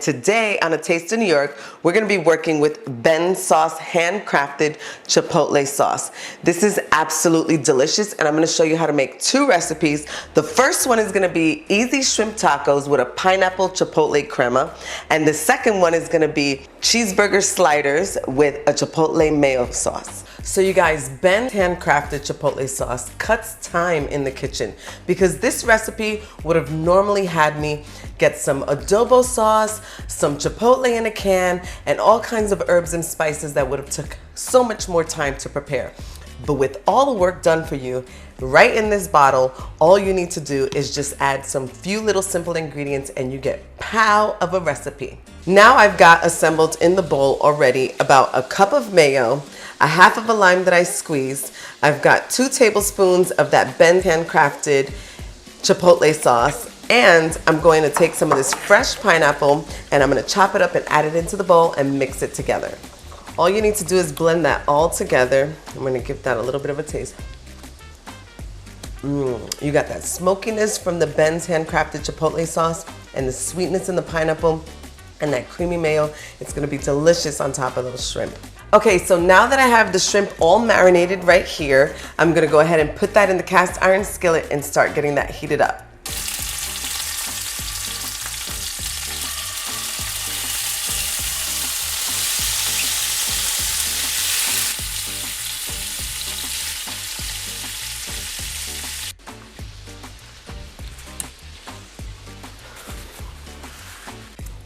Today on A Taste of New York, we're going to be working with Ben Sauce handcrafted Chipotle sauce. This is absolutely delicious, and I'm going to show you how to make two recipes. The first one is going to be easy shrimp tacos with a pineapple chipotle crema, and the second one is going to be cheeseburger sliders with a chipotle mayo sauce. So you guys, Ben's handcrafted chipotle sauce cuts time in the kitchen because this recipe would have normally had me get some adobo sauce, some chipotle in a can, and all kinds of herbs and spices that would have took so much more time to prepare. But with all the work done for you, right in this bottle, all you need to do is just add some few little simple ingredients and you get pow of a recipe. Now I've got assembled in the bowl already about a cup of mayo, a half of a lime that I squeezed. I've got 2 tablespoons of that Ben's handcrafted chipotle sauce, and I'm going to take some of this fresh pineapple and I'm going to chop it up and add it into the bowl and mix it together. All you need to do is blend that all together. I'm going to give that a little bit of a taste. You got that smokiness from the Ben's handcrafted chipotle sauce and the sweetness in the pineapple and that creamy mayo. It's going to be delicious on top of those shrimp. Okay, so now that I have the shrimp all marinated right here, I'm going to go ahead and put that in the cast iron skillet and start getting that heated up.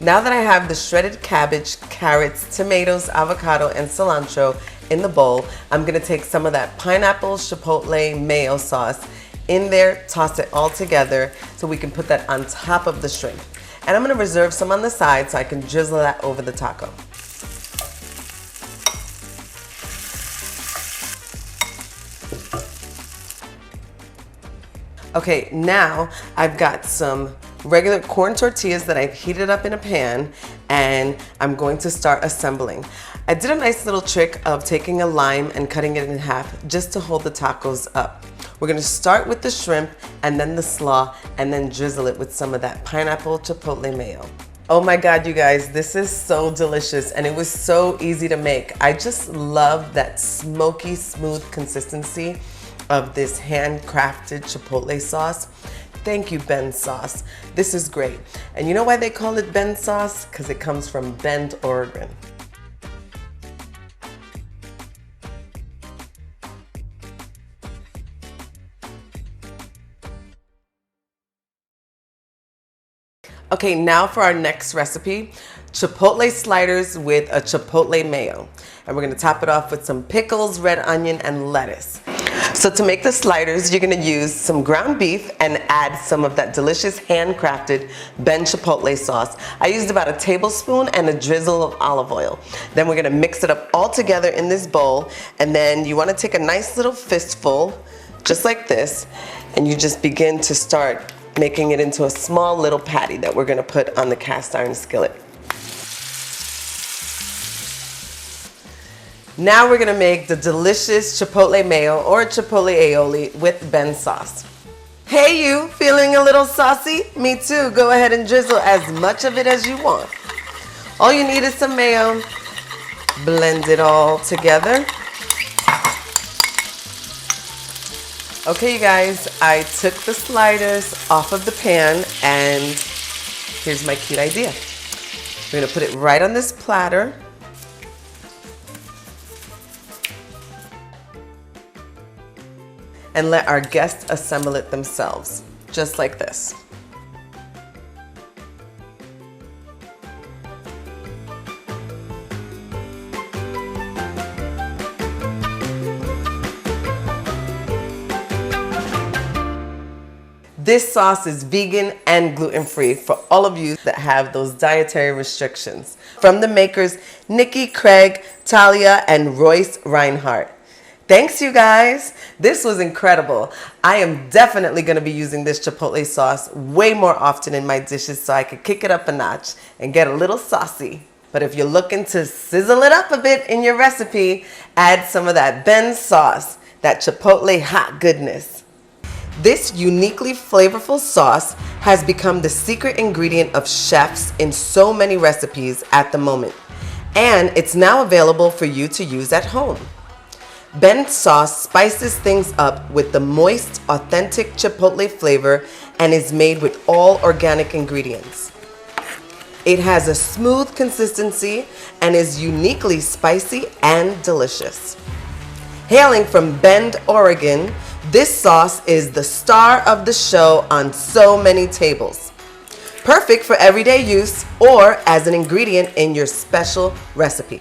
Now that I have the shredded cabbage, carrots, tomatoes, avocado, and cilantro in the bowl, I'm gonna take some of that pineapple chipotle mayo sauce in there, toss it all together so we can put that on top of the shrimp. And I'm gonna reserve some on the side so I can drizzle that over the taco. Okay, now I've got some regular corn tortillas that I've heated up in a pan, and I'm going to start assembling. I did a nice little trick of taking a lime and cutting it in half just to hold the tacos up. We're gonna start with the shrimp and then the slaw and then drizzle it with some of that pineapple chipotle mayo. Oh my God, you guys, this is so delicious and it was so easy to make. I just love that smoky, smooth consistency of this handcrafted chipotle sauce. Thank you, Ben's sauce. This is great. And you know why they call it Ben's sauce? Because it comes from Bend, Oregon. Okay, now for our next recipe, Chipotle sliders with a chipotle mayo. And we're gonna top it off with some pickles, red onion, and lettuce. So to make the sliders, you're gonna use some ground beef and add some of that delicious handcrafted Ben Chipotle sauce. I used about a tablespoon and a drizzle of olive oil. Then we're gonna mix it up all together in this bowl, and then you wanna take a nice little fistful, just like this, and you just begin to start making it into a small little patty that we're gonna put on the cast iron skillet. Now we're gonna make the delicious chipotle mayo or chipotle aioli with Ben's sauce. Hey you, feeling a little saucy? Me too, go ahead and drizzle as much of it as you want. All you need is some mayo. Blend it all together. Okay you guys, I took the sliders off of the pan and here's my cute idea. We're gonna put it right on this platter. And let our guests assemble it themselves, just like this. This sauce is vegan and gluten-free for all of you that have those dietary restrictions. From the makers, Nikki, Craig, Talia, and Royce Reinhardt. Thanks you guys. This was incredible. I am definitely going to be using this chipotle sauce way more often in my dishes so I could kick it up a notch and get a little saucy. But if you're looking to sizzle it up a bit in your recipe, add some of that Ben's sauce, that chipotle hot goodness. This uniquely flavorful sauce has become the secret ingredient of chefs in so many recipes at the moment, and it's now available for you to use at home. Ben sauce spices things up with the moist, authentic Chipotle flavor and is made with all organic ingredients. It has a smooth consistency and is uniquely spicy and delicious. Hailing from Bend, Oregon, this sauce is the star of the show on so many tables. Perfect for everyday use or as an ingredient in your special recipe.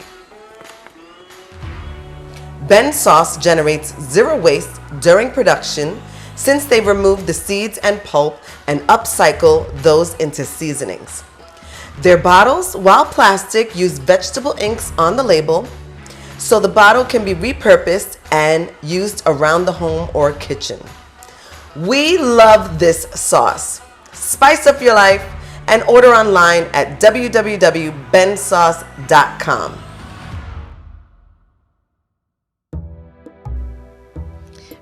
Ben sauce generates zero waste during production since they remove the seeds and pulp and upcycle those into seasonings. Their bottles, while plastic, use vegetable inks on the label, so the bottle can be repurposed and used around the home or kitchen. We love this sauce. Spice up your life and order online at www.bensauce.com.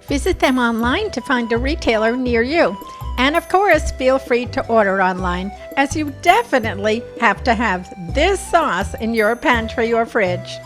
Visit them online to find a retailer near you. And of course, feel free to order online, as you definitely have to have this sauce in your pantry or fridge.